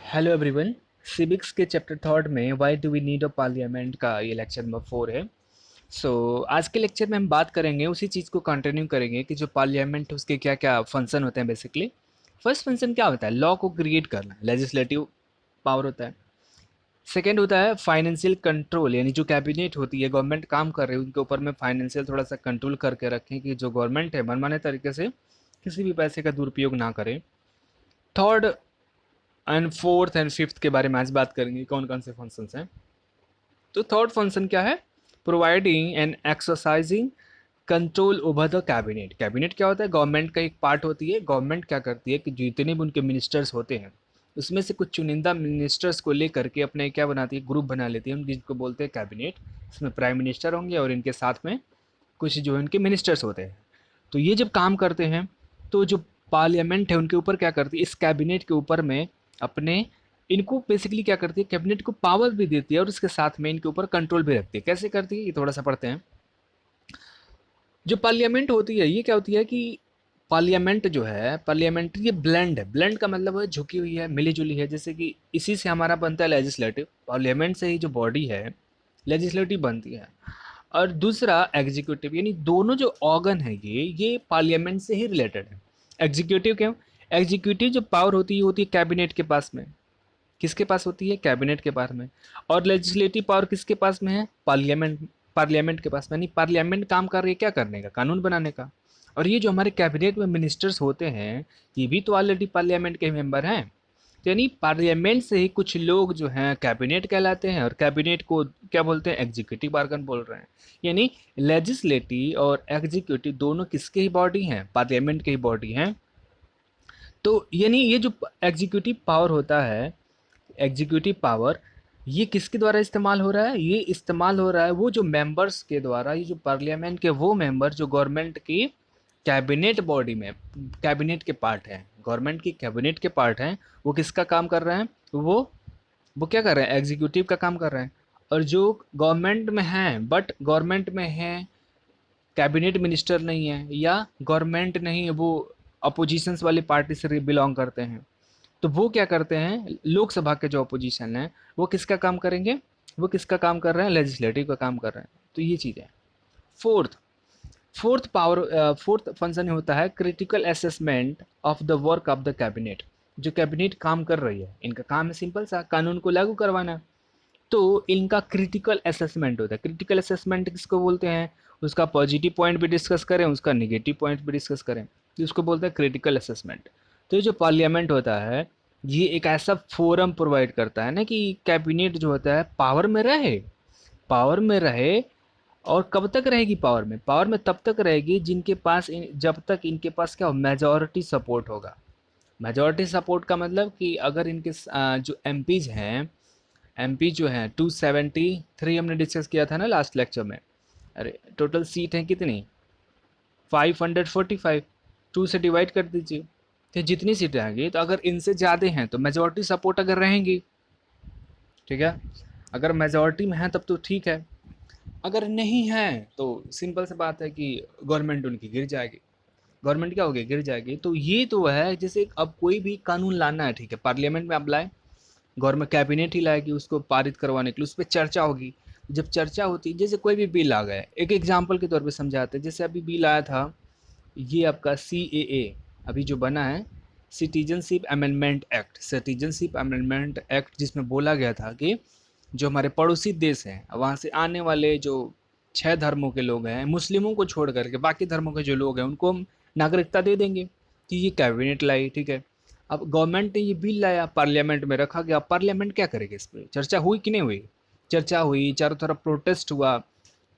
Hello everyone. Civics के chapter third में why do we need a parliament का ये लेक्चर नंबर 4 है। आज के लेक्चर में हम बात करेंगे, उसी चीज़ को कंटिन्यू करेंगे कि जो पार्लियामेंट है उसके क्या क्या फंक्शन होते हैं। बेसिकली फर्स्ट फंक्शन क्या होता है? लॉ को क्रिएट करना, लेजिस्लेटिव पावर होता है। सेकेंड होता है फाइनेंशियल कंट्रोल, यानी जो कैबिनेट होती है, गवर्नमेंट काम कर रही है उनके ऊपर में फाइनेंशियल थोड़ा सा कंट्रोल करके रखें कि जो गवर्नमेंट है मनमाने तरीके से किसी भी पैसे का दुरुपयोग ना करे। Third and fourth and fifth के बारे में आज बात करेंगे, कौन कौन से फंक्शंस हैं। तो थर्ड फंक्शन क्या है? Providing and exercising control over the cabinet. Cabinet क्या होता है? गवर्नमेंट का एक पार्ट होती है। गवर्नमेंट क्या करती है कि जितने भी उनके मिनिस्टर्स होते हैं उसमें से कुछ चुनिंदा मिनिस्टर्स को लेकर के अपने क्या बनाती है, ग्रुप बना लेती है, जिनको बोलते हैं कैबिनेट। इसमें प्राइम मिनिस्टर होंगे और इनके साथ में कुछ जो इनके मिनिस्टर्स होते हैं। तो ये जब काम करते हैं तो जो पार्लियामेंट है उनके ऊपर क्या करती है, इस कैबिनेट के ऊपर में अपने इनको बेसिकली क्या करती है, कैबिनेट को पावर भी देती है और उसके साथ में इनके ऊपर कंट्रोल भी रखती है। कैसे करती है ये थोड़ा सा पढ़ते हैं। जो पार्लियामेंट होती है ये क्या होती है कि पार्लियामेंट जो है, पार्लियामेंट ये ब्लेंड है। ब्लेंड का मतलब है झुकी हुई है, मिली जुली है। जैसे कि इसी से हमारा बनता है लेजिस्लेटिव, पार्लियामेंट से ही जो बॉडी है लेजिस्लेटिव बनती है। और दूसरा एग्जीक्यूटिव, यानी दोनों जो ऑर्गन है ये पार्लियामेंट से ही रिलेटेड है। एग्जीक्यूटिव क्यों? एग्जीक्यूटिव जो पावर होती है वो होती है कैबिनेट के पास में। किसके पास होती है? कैबिनेट के पास में। और लेजिस्लेटिव पावर किसके पास में है? पार्लियामेंट। पार्लियामेंट के पास में। यानी पार्लियामेंट काम कर रही है क्या करने का? कानून बनाने का। और ये जो हमारे कैबिनेट में मिनिस्टर्स होते हैं ये भी तो ऑलरेडी पार्लियामेंट के मेंबर हैं। तो यानी पार्लियामेंट से ही कुछ लोग जो हैं कैबिनेट कहलाते हैं, और कैबिनेट को क्या बोलते हैं? एग्जीक्यूटिव ऑर्गन बोल रहे हैं। यानी लेजिस्लेटिव और एग्जीक्यूटिव दोनों किसके ही बॉडी हैं? पार्लियामेंट के ही बॉडी हैं। तो यानी ये जो एग्जीक्यूटिव पावर होता है, एग्जीक्यूटिव पावर, ये किसके द्वारा इस्तेमाल हो रहा है? ये इस्तेमाल हो रहा है वो जो मेंबर्स के द्वारा। ये जो पार्लियामेंट के वो मेंबर जो गवर्नमेंट की कैबिनेट बॉडी में, कैबिनेट के पार्ट हैं, गवर्नमेंट की कैबिनेट के पार्ट हैं, वो किसका काम कर रहे हैं? वो क्या कर रहे हैं? एग्जीक्यूटिव का काम कर रहे हैं। और जो गवर्नमेंट में हैं बट गवर्नमेंट में हैं, कैबिनेट मिनिस्टर नहीं है या गवर्नमेंट नहीं है, वो अपोजिशंस वाली पार्टी से बिलोंग करते हैं, तो वो क्या करते हैं? लोकसभा के जो अपोजिशन है वो किसका काम करेंगे? वो किसका काम कर रहे हैं? लेजिस्लेटिव का काम कर रहे हैं। तो ये चीज़ है। फोर्थ फोर्थ फंक्शन होता है critical assessment of the work of the cabinet. जो कैबिनेट काम कर रही है, इनका काम है सिंपल सा, कानून को लागू करवाना। तो इनका क्रिटिकल असेसमेंट होता है। क्रिटिकल असेसमेंट किसको बोलते हैं? उसका पॉजिटिव पॉइंट भी डिस्कस करें, उसका निगेटिव पॉइंट भी डिस्कस करें, तो इसको बोलते हैं क्रिटिकल असेसमेंट। तो ये जो पार्लियामेंट होता है ये एक ऐसा फोरम प्रोवाइड करता है ना कि कैबिनेट जो होता है पावर में रहे, पावर में रहे। और कब तक रहेगी पावर में? पावर में तब तक रहेगी जिनके पास जब तक इनके पास क्या हो, मेजॉरिटी सपोर्ट होगा। मेजॉरिटी सपोर्ट का मतलब कि अगर इनके जो एमपीज हैं, एमपी जो हैं 273 हमने डिस्कस किया था ना लास्ट लेक्चर में। अरे टोटल सीट हैं कितनी? 545। 2 से डिवाइड कर दीजिए, तो जितनी सीटें आएंगी, तो अगर इनसे ज़्यादा हैं तो मेजॉरिटी सपोर्ट अगर रहेंगी, ठीक है, अगर मेजॉरिटी में है तब तो ठीक है। अगर नहीं है तो सिंपल सी बात है कि गवर्नमेंट उनकी गिर जाएगी। गवर्नमेंट क्या होगी? गिर जाएगी। तो ये तो है जैसे अब कोई भी कानून लाना है, ठीक है, पार्लियामेंट में आप लाए, गवर्नमेंट कैबिनेट ही लाएगी उसको पारित करवाने के लिए, उस पर चर्चा होगी। जब चर्चा होती है, जैसे कोई भी बिल आ गया, एक एग्जाम्पल के तौर पे समझाते हैं, जैसे अभी बिल आया था ये आपका CAA, अभी जो बना है citizenship amendment act, citizenship amendment act, जिसमें बोला गया था कि जो हमारे पड़ोसी देश हैं वहाँ से आने वाले जो 6 धर्मों के लोग हैं, मुस्लिमों को छोड़ करके बाकी धर्मों के जो लोग हैं उनको हम नागरिकता दे देंगे। तो ये कैबिनेट लाई, ठीक है। अब गवर्नमेंट ने ये बिल लाया, पार्लियामेंट में रखा गया। पार्लियामेंट क्या करेगी? इस पर चर्चा हुई कि नहीं हुई? चर्चा हुई, चारों तरफ प्रोटेस्ट हुआ।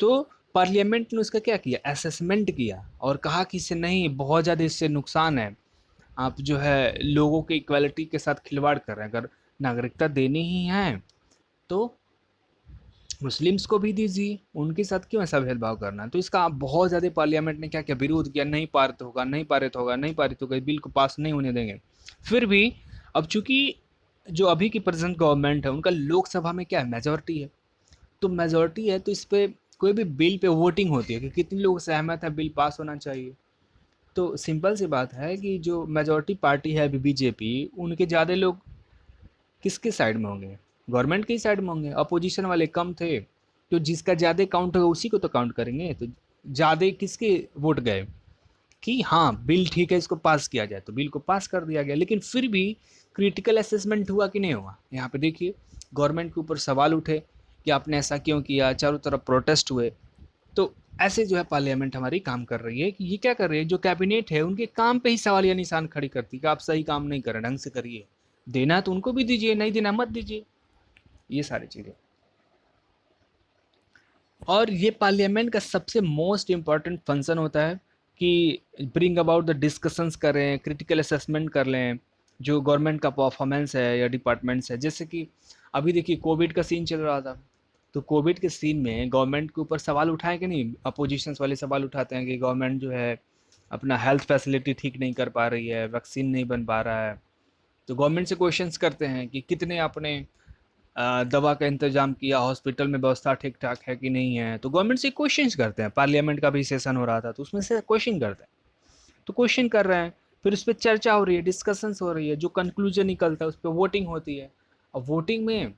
तो पार्लियामेंट ने उसका क्या किया? असेसमेंट किया और कहा कि इससे नहीं, बहुत ज़्यादा इससे नुकसान है, आप जो है लोगों के इक्वालिटी के साथ खिलवाड़ कर रहे हैं। अगर नागरिकता देनी ही है तो मुस्लिम्स को भी दीजिए, उनके साथ क्यों ऐसा भेदभाव करना? तो इसका बहुत ज़्यादा पार्लियामेंट ने क्या किया? विरोध किया, नहीं पारित होगा, नहीं पारित होगा, नहीं पारित होगा, बिल को पास नहीं होने देंगे। फिर भी अब चूंकि जो अभी की प्रेजेंट गवर्नमेंट है उनका लोकसभा में क्या है? मेजोरिटी है। तो मेजोरिटी है तो इस पे कोई भी बिल पे वोटिंग होती है कि कितने लोग सहमत है बिल पास होना चाहिए। तो सिंपल सी बात है कि जो मेजोरिटी पार्टी है अभी BJP, उनके ज़्यादा लोग किसके साइड में होंगे? गवर्नमेंट के ही साइड में होंगे। अपोजिशन वाले कम थे, तो जिसका ज़्यादा काउंट होगा उसी को तो काउंट करेंगे। तो ज़्यादा किसके वोट गए कि हाँ बिल ठीक है, इसको पास किया जाए, तो बिल को पास कर दिया गया। लेकिन फिर भी क्रिटिकल असेसमेंट हुआ कि नहीं हुआ? यहाँ पे देखिए, गवर्नमेंट के ऊपर सवाल उठे कि आपने ऐसा क्यों किया, चारों तरफ प्रोटेस्ट हुए। तो ऐसे जो है पार्लियामेंट हमारी काम कर रही है कि ये क्या कर रही है, जो कैबिनेट है उनके काम पे ही सवाल या निशान खड़ी करती है कि आप सही काम नहीं कर रहे, ढंग से करिए। देना तो उनको भी दीजिए, नहीं देना मत दीजिए, ये सारी चीज़ें। और ये पार्लियामेंट का सबसे मोस्ट इम्पॉर्टेंट फंक्शन होता है कि ब्रिंग अबाउट द डिस्कशंस करें, क्रिटिकल असेसमेंट कर लें जो गवर्नमेंट का परफॉर्मेंस है या डिपार्टमेंट्स है। जैसे कि अभी देखिए कोविड का सीन चल रहा था, तो कोविड के सीन में गवर्नमेंट के ऊपर सवाल उठाए कि नहीं? अपोजिशंस वाले सवाल उठाते हैं कि गवर्नमेंट जो है अपना हेल्थ फैसिलिटी ठीक नहीं कर पा रही है, वैक्सीन नहीं बन पा रहा है। तो गवर्नमेंट से क्वेश्चंस करते हैं कि कितने आपने दवा का इंतजाम किया, हॉस्पिटल में व्यवस्था ठीक ठाक है कि नहीं है। तो गवर्नमेंट से क्वेश्चंस करते हैं। पार्लियामेंट का भी सेशन हो रहा था, तो उसमें से क्वेश्चन करते हैं। तो क्वेश्चन कर रहे हैं, फिर उस पर चर्चा हो रही है, डिस्कशंस हो रही है, जो कंक्लूजन निकलता है उस पर वोटिंग होती है। अब वोटिंग में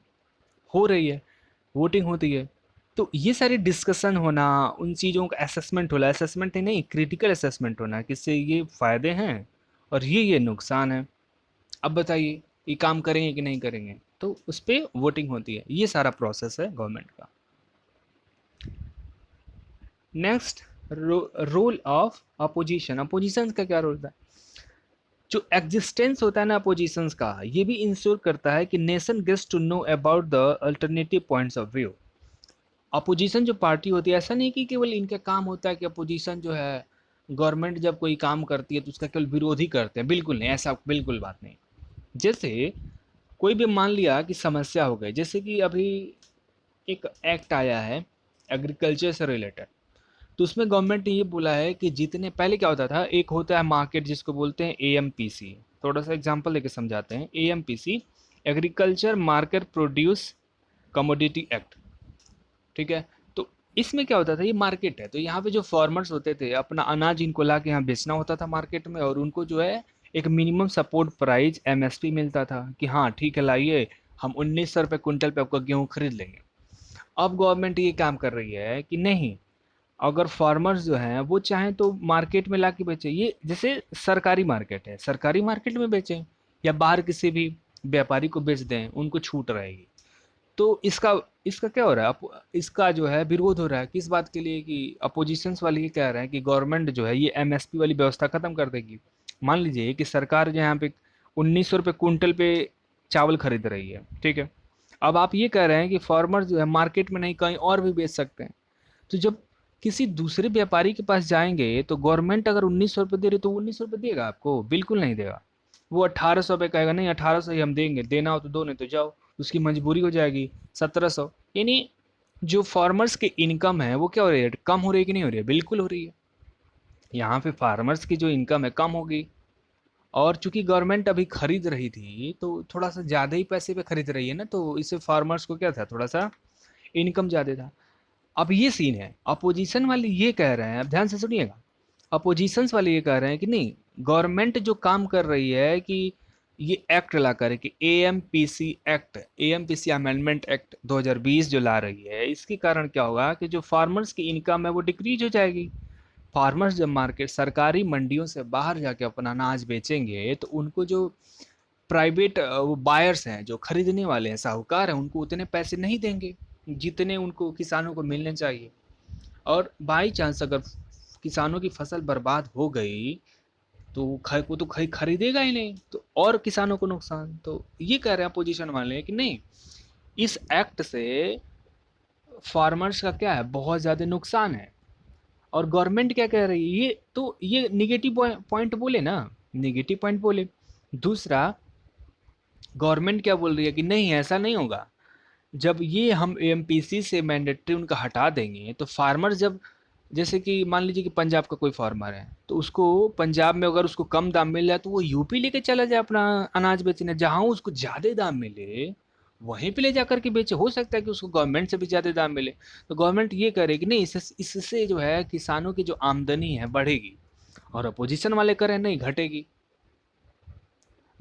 हो रही है, वोटिंग होती है, तो ये सारी डिस्कशन होना, उन चीज़ों का असेसमेंट होना, असेसमेंट ही नहीं क्रिटिकल असेसमेंट होना कि इससे ये फ़ायदे हैं और ये नुकसान है। अब बताइए ये काम करेंगे कि नहीं करेंगे, तो उस पर वोटिंग होती है। ये सारा प्रोसेस है गवर्नमेंट का। Next, role of opposition. Opposition का क्या रोल होता है? जो एग्जिस्टेंस होता है ना अपोजिशंस का, ये भी इंश्योर करता है कि nation gets to know about the alternative points of view. Opposition जो पार्टी होती है, ऐसा नहीं कि केवल इनका काम होता है कि अपोजिशन जो है गवर्नमेंट जब कोई काम करती है तो उसका केवल विरोध ही करते हैं। बिल्कुल नहीं, ऐसा बिल्कुल बात नहीं। जैसे कोई भी मान लिया कि समस्या हो गई, जैसे कि अभी एक एक्ट आया है एग्रीकल्चर से रिलेटेड, तो उसमें गवर्नमेंट ने ये बोला है कि जितने पहले क्या होता था, एक होता है मार्केट जिसको बोलते हैं एएमपीसी। थोड़ा सा एग्जांपल लेके समझाते हैं। AMPC, agriculture market produce commodity act, ठीक है? तो इसमें क्या होता था, ये मार्केट है, तो यहाँ पे जो फार्मर्स होते थे अपना अनाज इनको ला के यहाँ बेचना होता था मार्केट में, और उनको जो है एक मिनिमम सपोर्ट प्राइस एमएसपी मिलता था कि हाँ ठीक है लाइए, हम 1900 रुपये कुंटल पे आपका गेहूँ खरीद लेंगे। अब गवर्नमेंट ये काम कर रही है कि नहीं, अगर फार्मर्स जो हैं वो चाहें तो मार्केट में ला के बेचें। ये जैसे सरकारी मार्केट है, सरकारी मार्केट में बेचें या बाहर किसी भी व्यापारी को बेच दें, उनको छूट रहेगी। तो इसका इसका क्या हो रहा है, इसका जो है विरोध हो रहा है किस बात के लिए कि अपोजिशंस वाले ये कह रहे हैं कि गवर्नमेंट जो है ये एमएसपी वाली व्यवस्था खत्म कर देगी। मान लीजिए कि सरकार जो यहाँ पे 1900 रुपये कुंटल पे चावल खरीद रही है, ठीक है? अब आप ये कह रहे हैं कि फार्मर जो है मार्केट में नहीं कहीं और भी बेच सकते हैं। तो जब किसी दूसरे व्यापारी के पास जाएंगे तो गवर्नमेंट अगर 1900 रुपये दे रही तो 1900 रुपये देगा आपको? बिल्कुल नहीं देगा। वो 1800 रुपये कहेगा, नहीं 1800 ही हम देंगे, देना हो तो दो नहीं तो जाओ। उसकी मजबूरी हो जाएगी 1700। यानी जो फार्मर्स की इनकम है वो क्या हो रही है, कम हो रही है कि नहीं हो रही है? बिल्कुल हो रही है। यहाँ पे फार्मर्स की जो इनकम है कम होगी, और चूंकि गवर्नमेंट अभी खरीद रही थी तो थोड़ा सा ज़्यादा ही पैसे पे खरीद रही है ना, तो इससे फार्मर्स को क्या था, थोड़ा सा इनकम ज़्यादा था। अब ये सीन है, अपोजिशन वाले ये कह रहे हैं, अब ध्यान से सुनिएगा, अपोजिशंस वाले ये कह रहे हैं कि नहीं, गवर्नमेंट जो काम कर रही है कि ये एक्ट ला कर कि AMPC act, AMPC amendment act 2020 जो ला रही है, इसके कारण क्या होगा कि जो फार्मर्स की इनकम है वो डिक्रीज हो जाएगी। फार्मर्स जब मार्केट सरकारी मंडियों से बाहर जाके अपना अनाज बेचेंगे तो उनको जो प्राइवेट वो बायर्स हैं, जो खरीदने वाले हैं, साहूकार हैं, उनको उतने पैसे नहीं देंगे जितने उनको किसानों को मिलने चाहिए। और बाई चांस अगर किसानों की फसल बर्बाद हो गई तो वो तो खरीदेगा ही नहीं, तो और किसानों को नुकसान। तो ये कह रहे हैं अपोजिशन वाले कि नहीं, इस एक्ट से फार्मर्स का क्या है, बहुत ज़्यादा नुकसान है। और गवर्नमेंट क्या कह रही है, ये तो ये निगेटिव पॉइंट बोले ना, निगेटिव पॉइंट बोले। दूसरा, गवर्नमेंट क्या बोल रही है कि नहीं ऐसा नहीं होगा, जब ये हम एमपीसी से मैंडेटरी उनका हटा देंगे तो फार्मर जब, जैसे कि मान लीजिए कि पंजाब का कोई फार्मर है, तो उसको पंजाब में अगर उसको कम दाम मिल रहा है तो वो यूपी लेके चला जाए अपना अनाज बेचने, जहाँ उसको ज़्यादा दाम मिले वहीं पे ले जा करके बेचे। हो सकता है कि उसको गवर्नमेंट से भी ज़्यादा दाम मिले। तो गवर्नमेंट ये करे कि नहीं, इससे जो है किसानों की जो आमदनी है बढ़ेगी, और अपोजिशन वाले करें नहीं, घटेगी।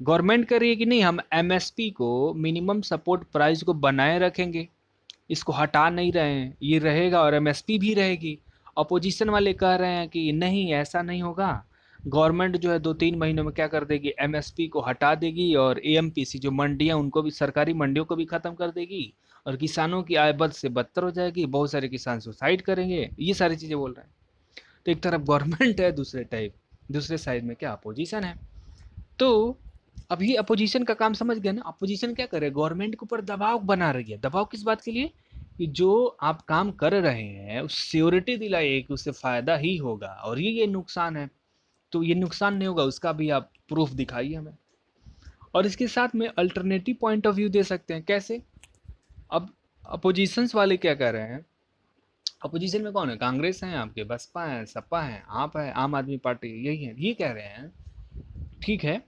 गवर्नमेंट कर रही है कि नहीं, हम एमएसपी को, मिनिमम सपोर्ट प्राइस को बनाए रखेंगे, इसको हटा नहीं रहे हैं, ये रहेगा और एमएसपी भी रहेगी। अपोजिशन वाले कह रहे हैं कि नहीं, ऐसा नहीं होगा, गवर्नमेंट जो है 2-3 महीनों में क्या कर देगी, एमएसपी को हटा देगी और एएमपीसी जो मंडियां, उनको भी, सरकारी मंडियों को भी खत्म कर देगी, और किसानों की आय बद से बदतर हो जाएगी, बहुत सारे किसान सुसाइड करेंगे, ये सारी चीज़ें बोल रहे हैं। तो एक तरफ गवर्नमेंट है, दूसरे साइड में क्या, अपोजिशन है। तो अब ये अपोजिशन का काम समझ गए ना, अपोजिशन क्या करे, गवर्नमेंट के ऊपर दबाव बना रही है। दबाव किस बात के लिए, कि जो आप काम कर रहे हैं उस श्योरिटी दिलाइए कि उससे फायदा ही होगा, और ये नुकसान है, तो ये नुकसान नहीं होगा उसका भी आप प्रूफ दिखाइए हमें। और इसके साथ में अल्टरनेटिव पॉइंट ऑफ व्यू दे सकते हैं, कैसे। अब अपोजिशंस वाले क्या कर रहे हैं, अपोजिशन में कौन है, कांग्रेस है आपके, बसपा है, सपा है, आप है, आम आदमी पार्टी, यही है। ये कह रहे हैं ठीक है,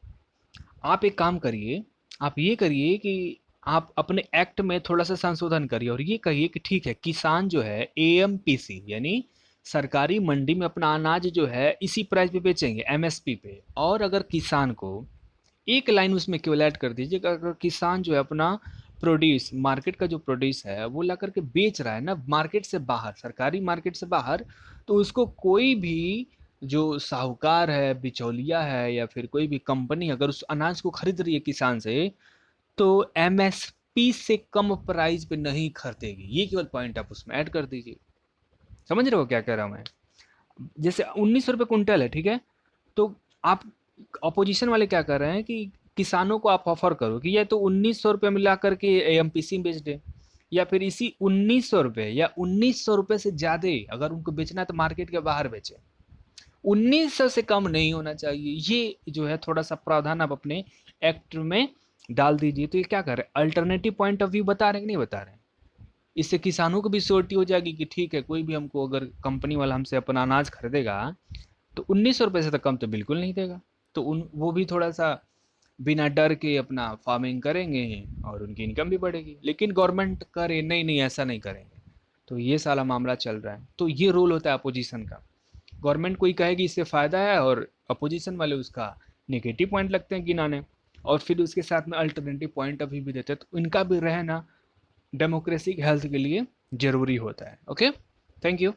आप एक काम करिए, आप ये करिए कि आप अपने एक्ट में थोड़ा सा संशोधन करिए और ये कहिए कि ठीक है, किसान जो है एएमपीसी यानी सरकारी मंडी में अपना अनाज जो है इसी प्राइस पे बेचेंगे, एमएसपी पे। और अगर किसान को, एक लाइन उसमें केवल ऐड कर दीजिए कि अगर किसान जो है अपना प्रोड्यूस, मार्केट का जो प्रोड्यूस है वो ला करके बेच रहा है ना मार्केट से बाहर, सरकारी मार्केट से बाहर, तो उसको कोई भी जो साहूकार है, बिचौलिया है, या फिर कोई भी कंपनी अगर उस अनाज को खरीद रही है किसान से, तो एमएसपी से कम प्राइस पे नहीं खरीदेगी। ये केवल पॉइंट आप उसमें ऐड कर दीजिए। समझ रहे हो क्या कह रहा हूँ मैं। जैसे 1900 रुपये कुंटल है, ठीक है, तो आप, अपोजिशन वाले क्या कर रहे हैं कि किसानों को आप ऑफर करो कि ये तो 1900 रुपये मिला करके एएमपीसी में बेच दे, या फिर इसी 1900 रुपये या 1900 रुपये से ज़्यादा अगर उनको बेचना है तो मार्केट के बाहर बेचे, 1900 से कम नहीं होना चाहिए। ये जो है थोड़ा सा प्रावधान आप अपने एक्ट में डाल दीजिए। तो ये क्या कर रहे हैं, अल्टरनेटिव पॉइंट ऑफ व्यू बता रहे हैं कि नहीं बता रहे हैं। इससे किसानों को भी श्योरिटी हो जाएगी कि ठीक है, कोई भी हमको अगर कंपनी वाला हमसे अपना अनाज खरीदेगा तो 1900 रुपये से तो कम तो बिल्कुल नहीं देगा। तो उन वो भी थोड़ा सा बिना डर के अपना फार्मिंग करेंगे और उनकी इनकम भी बढ़ेगी। लेकिन गवर्नमेंट करे नहीं, नहीं ऐसा नहीं करेंगे, तो ये साला मामला चल रहा है। तो ये रोल होता है अपोजिशन का, गवर्नमेंट कोई कहेगी इससे फ़ायदा है और अपोजिशन वाले उसका नेगेटिव पॉइंट लगते हैं गिनाने, और फिर उसके साथ में अल्टरनेटिव पॉइंट अभी भी देते हैं। तो इनका भी रहना डेमोक्रेसी की हेल्थ के लिए ज़रूरी होता है। Okay, thank you.